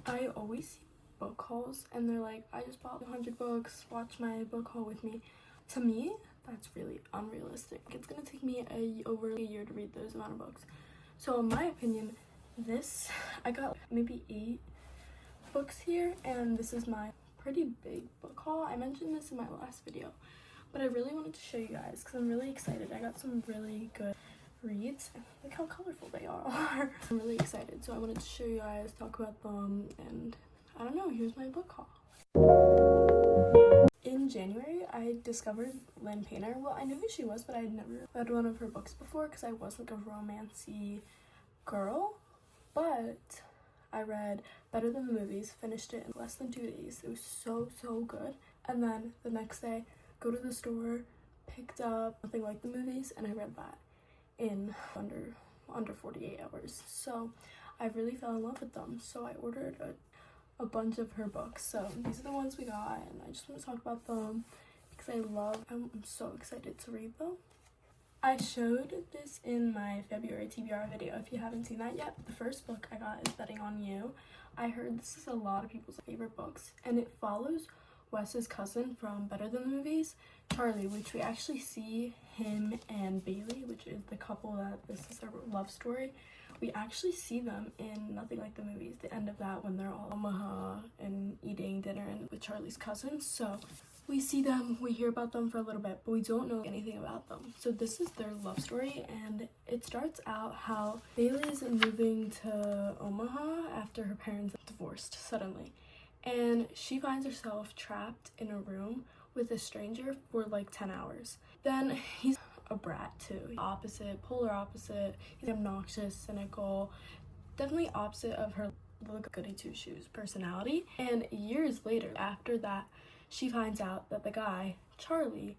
I always see book hauls and they're like, I just bought 100 books, watch my book haul with me. To me, that's really unrealistic. It's gonna take me over a year to read those amount of books. So in my opinion, I got maybe 8 books here, and this is my pretty big book haul. I mentioned this in my last video, but I really wanted to show you guys because I'm really excited. I got some really good reads. Look how colorful they are. I'm really excited, so I wanted to show you guys, talk about them, and I don't know, here's my book haul. In January, I discovered Lynn. Well, I knew who she was, but I had never read one of her books before because I was like a romancy girl. But I read Better Than the Movies, finished it in less than 2 days. It was so good. And then the next day, go to the store, picked up Nothing Like the Movies, and I read that in under 48 hours. So I really fell in love with them. So I ordered a bunch of her books. So these are the ones we got, and I just want to talk about them because I'm so excited to read them. I showed this in my February TBR video. If you haven't seen that yet, the first book I got is Betting on You. I heard this is a lot of people's favorite books, and it follows Wes's cousin from Better Than the Movies, Charlie, which we actually see him and Bailey, which is the couple that this is their love story. We actually see them in Nothing Like the Movies, the end of that, when they're all in Omaha and eating dinner and with Charlie's cousins. So we see them, we hear about them for a little bit, but we don't know anything about them. So this is their love story, and it starts out how Bailey's moving to Omaha after her parents divorced suddenly. And she finds herself trapped in a room with a stranger for like 10 hours. Then he's a brat too. Polar opposite. He's obnoxious, cynical, definitely opposite of her little goody two-shoes personality. And years later, after that, she finds out that the guy, Charlie,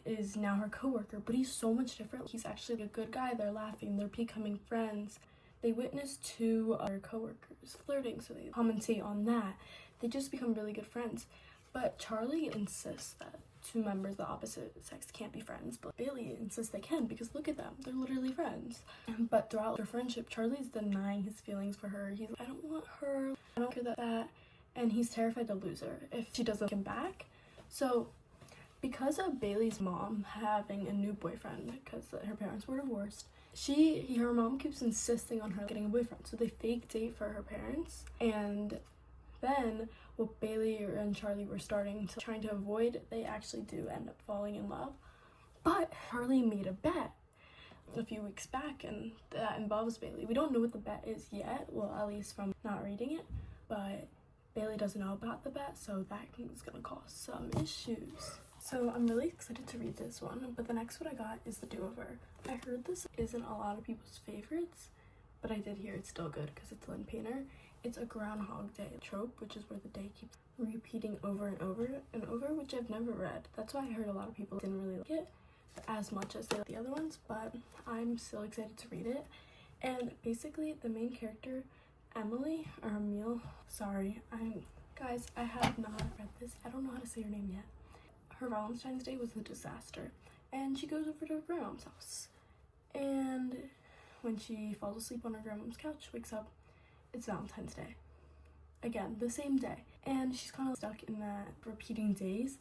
is now her coworker, but he's so much different. He's actually a good guy. They're laughing, they're becoming friends. They witness 2 other coworkers flirting, so they commentate on that. They just become really good friends. But Charlie insists that 2 members of the opposite sex can't be friends, but Bailey insists they can because look at them, they're literally friends. But throughout their friendship, Charlie's denying his feelings for her. He's like, I don't want her, I don't care that, and he's terrified to lose her if she doesn't come back. So because of Bailey's mom having a new boyfriend because her parents were divorced, her mom keeps insisting on her getting a boyfriend, so they fake date for her parents. And then what Bailey and Charlie were trying to avoid, they actually do end up falling in love. But Charlie made a bet a few weeks back, and that involves Bailey. We don't know what the bet is yet, well, at least from not reading it, but Bailey doesn't know about the bet, so that is gonna cause some issues. So I'm really excited to read this one, but the next one I got is The Do-Over. I heard this isn't a lot of people's favorites, but I did hear it's still good because it's Lynn. It's a Groundhog Day trope, which is where the day keeps repeating over and over and over, which I've never read. That's why I heard a lot of people didn't really like it as much as they like the other ones, but I'm still excited to read it. And basically, the main character, Emily, or Emile, guys, I have not read this. I don't know how to say her name yet. Her Valentine's Day was a disaster, and she goes over to her grandma's house. And when she falls asleep on her grandma's couch, wakes up, it's Valentine's Day. Again, the same day. And she's kind of stuck in that repeating days.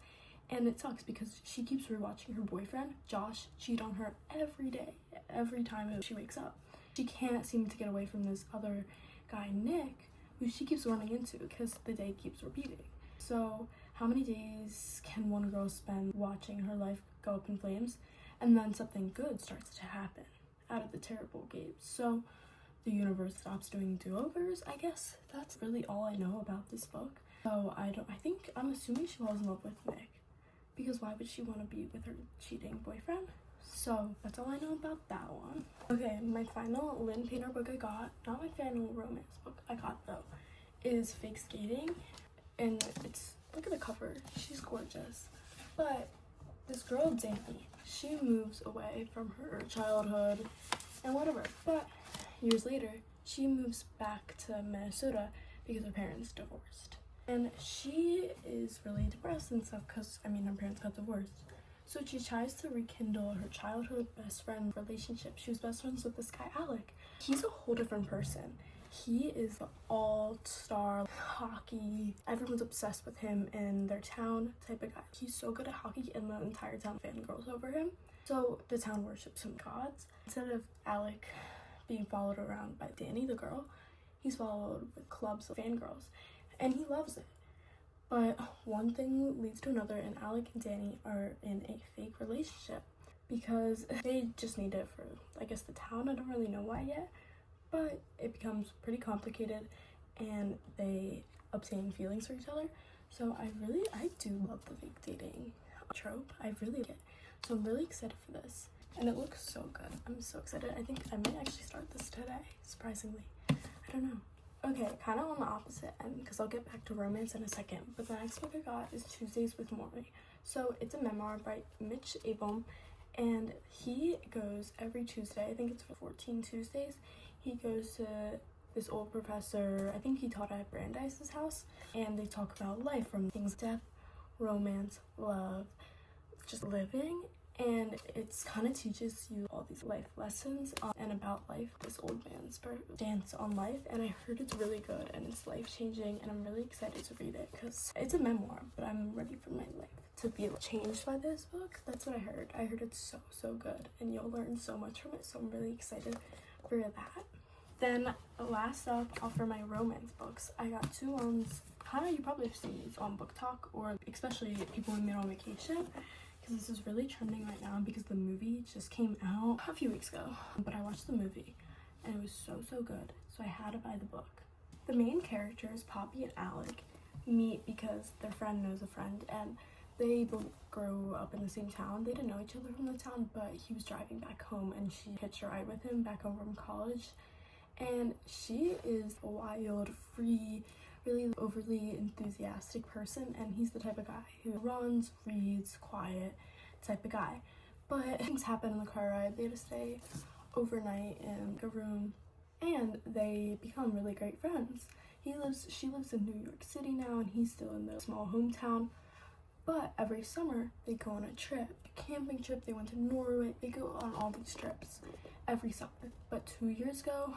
And it sucks because she keeps rewatching her boyfriend, Josh, cheat on her every day, every time she wakes up. She can't seem to get away from this other guy, Nick, who she keeps running into because the day keeps repeating. So how many days can one girl spend watching her life go up in flames, and then something good starts to happen out of the terrible gates? So the universe stops doing do-overs, I guess. That's really all I know about this book. So I'm assuming she falls in love with Nick, because why would she want to be with her cheating boyfriend? So that's all I know about that one. Okay, my final Lynn Painter book I got, not my final romance book I got though, is Fake Skating. And look at the cover, she's gorgeous. But this girl, Danny, she moves away from her childhood and whatever. But years later, she moves back to Minnesota because her parents divorced. And she is really depressed and stuff because, her parents got divorced. So she tries to rekindle her childhood best friend relationship. She was best friends with this guy, Alec. He's a whole different person. He is the all-star hockey. Everyone's obsessed with him in their town type of guy. He's so good at hockey and the entire town fangirls over him. So the town worships him gods. Instead of Alec being followed around by Danny, the girl, he's followed with clubs of fangirls. And he loves it. But one thing leads to another, and Alec and Danny are in a fake relationship because they just need it for, I guess, the town. I don't really know why yet, but it becomes pretty complicated and they obtain feelings for each other. So I do love the fake dating trope. I really like it. So I'm really excited for this. And it looks so good. I'm so excited. I think I might actually start this today, surprisingly. I don't know. Okay, kind of on the opposite end, because I'll get back to romance in a second, but the next book I got is Tuesdays with Morrie. So it's a memoir by Mitch, and he goes every Tuesday, I think it's for 14 Tuesdays, he goes to this old professor, I think he taught at Brandeis's house, and they talk about life, from things, death, romance, love, just living. And it's kind of teaches you all these life lessons and about life. This old man's stance on life, and I heard it's really good and it's life-changing, and I'm really excited to read it because it's a memoir, but I'm ready for my life to be changed by this book. That's what I heard. I heard it's so good, and you'll learn so much from it, so I'm really excited for that. Then last up, for my romance books, I got two ones. You probably have seen these on Book Talk, or especially people when they're on vacation. This is really trending right now because the movie just came out a few weeks ago, but I watched the movie and it was so good, so I had to buy the book. The main characters, Poppy and Alec, meet because their friend knows a friend, and they both grew up in the same town. They didn't know each other from the town, but he was driving back home and she hitched a ride with him back home from college, and she is a wild, free, really overly enthusiastic person, and he's the type of guy who runs, reads, quiet type of guy. But things happen in the car ride. They had to stay overnight in a room, and they become really great friends. She lives in New York City now, and he's still in the small hometown. But every summer they go on a trip, a camping trip. They went to Norway. They go on all these trips every summer. But 2 years ago,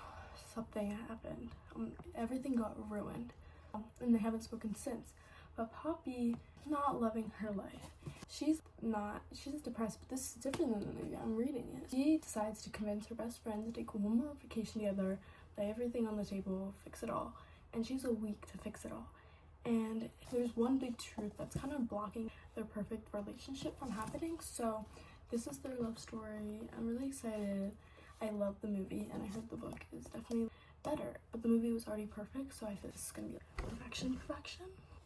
something happened. Everything got ruined. And they haven't spoken since. But Poppy is not loving her life. She's depressed, but this is different than the movie. I'm reading it. She decides to convince her best friend to take one more vacation together, lay everything on the table, fix it all. And she's a week to fix it all. And there's one big truth that's kind of blocking their perfect relationship from happening. So this is their love story. I'm really excited. I love the movie, and I heard the book is definitely better, but the movie was already perfect, so I feel this is gonna be like perfection.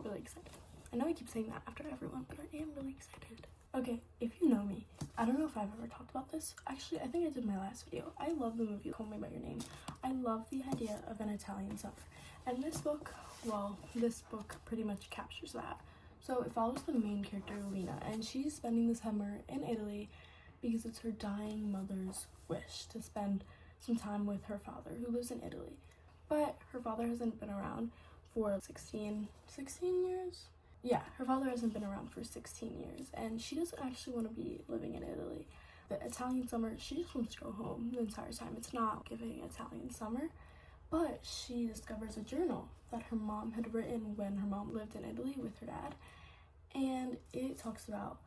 Really excited. I know I keep saying that after everyone, but I am really excited. Okay, if you know me, I don't know if I've ever talked about this. Actually, I think I did in my last video. I love the movie Call Me By Your Name. I love the idea of an Italian summer, and this book pretty much captures that. So it follows the main character, Lena, and she's spending the summer in Italy because it's her dying mother's wish to spend some time with her father, who lives in Italy. But her father hasn't been around for 16 years? Yeah, her father hasn't been around for 16 years, and she doesn't actually want to be living in Italy. The Italian summer, she just wants to go home the entire time. It's not giving Italian summer, but she discovers a journal that her mom had written when her mom lived in Italy with her dad, and it talks about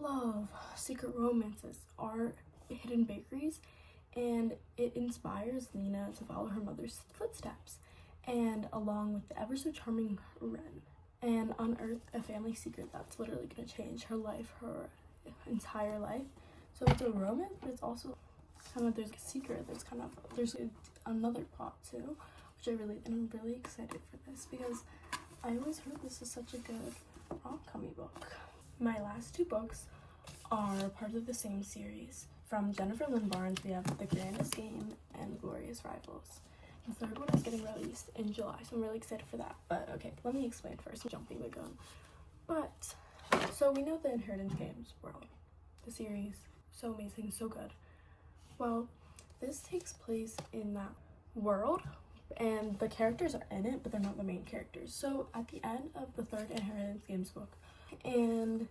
love, secret romances, art, hidden bakeries, and it inspires Lena to follow her mother's footsteps, and along with the ever so charming Ren, and unearth a family secret that's literally going to change her life, her entire life. So it's a romance, but it's also kind of, there's a secret, there's another plot too, which I'm really excited for this because I always heard this is such a good rom-com book. My last two books are part of the same series. From Jennifer Lynn Barnes, we have The Grandest Game and Glorious Rivals. The third one is getting released in July, so I'm really excited for that. But okay, let me explain first. I'm jumping the gun. But, so we know the Inheritance Games world. The series, so amazing, so good. Well, this takes place in that world, and the characters are in it, but they're not the main characters. So at the end of the third Inheritance Games book, and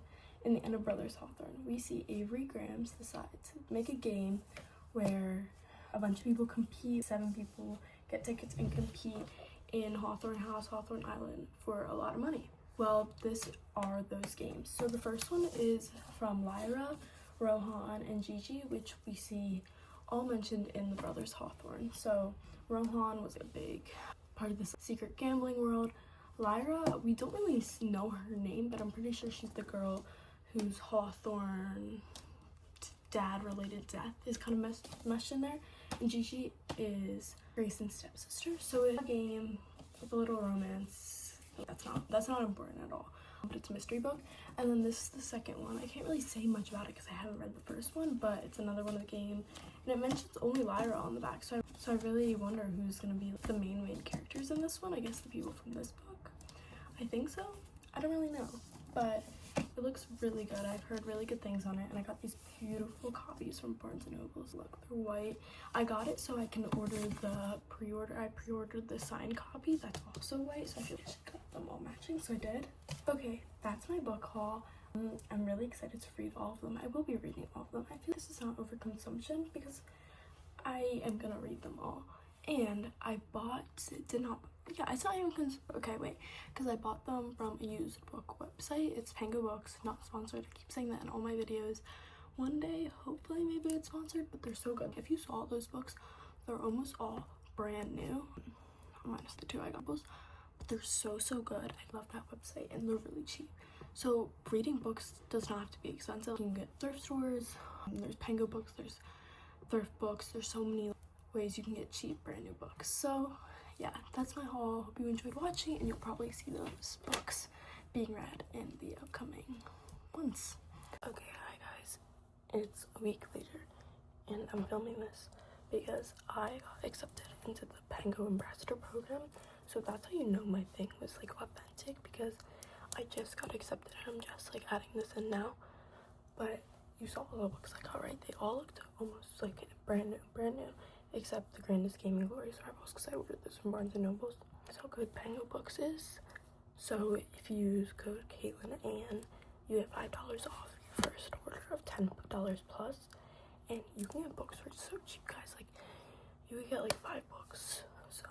in the end of Brothers Hawthorne, we see Avery Grahams decide to make a game where a bunch of people compete, 7 people get tickets and compete in Hawthorne House, Hawthorne Island for a lot of money. Well, these are those games. So the first one is from Lyra, Rohan, and Gigi, which we see all mentioned in the Brothers Hawthorne. So Rohan was a big part of the secret gambling world. Lyra, we don't really know her name, but I'm pretty sure she's the girl whose Hawthorne dad-related death is kind of meshed in there. And Gigi is Grayson's stepsister. So it's a game with a little romance. That's not important at all. But it's a mystery book. And then this is the second one. I can't really say much about it because I haven't read the first one, but it's another one of the game. And it mentions only Lyra on the back. So I really wonder who's going to be the main characters in this one. I guess the people from this book. I think so. I don't really know. But it looks really good. I've heard really good things on it. And I got these beautiful copies from Barnes & Nobles. Look, they're white. I got it so I can order the pre-order. I pre-ordered the signed copy that's also white. So I feel like I should cut them all matching. So I did. Okay, that's my book haul. I'm really excited to read all of them. I will be reading all of them. I feel this is not overconsumption because I am gonna read them all. And I bought, it's not even, okay, wait, because I bought them from a used book website. It's pangobooks, not sponsored. I keep saying that in all my videos. One day, hopefully, maybe it's sponsored, but they're so good. If you saw those books, they're almost all brand new, minus the two I got those, but they're so good. I love that website, and they're really cheap. So reading books does not have to be expensive. You can get thrift stores, there's pangobooks, there's thrift books, there's so many ways you can get cheap brand new books. So yeah, that's my haul. Hope you enjoyed watching, and you'll probably see those books being read in the upcoming months. Okay, hi guys, it's a week later and I'm filming this because I got accepted into the Pango Ambassador program. So that's how you know my thing was like authentic, because I just got accepted and I'm just like adding this in now. But you saw all the books I got, right? They all looked almost like brand new, except the Grandest Gaming Glory Rivals, because I ordered this from Barnes & Nobles. That's how good Pango Books is. So if you use code CaitlinAnn, you get $5 off your first order of $10 plus, and you can get books for so cheap, guys. Like, you would get like 5 books. So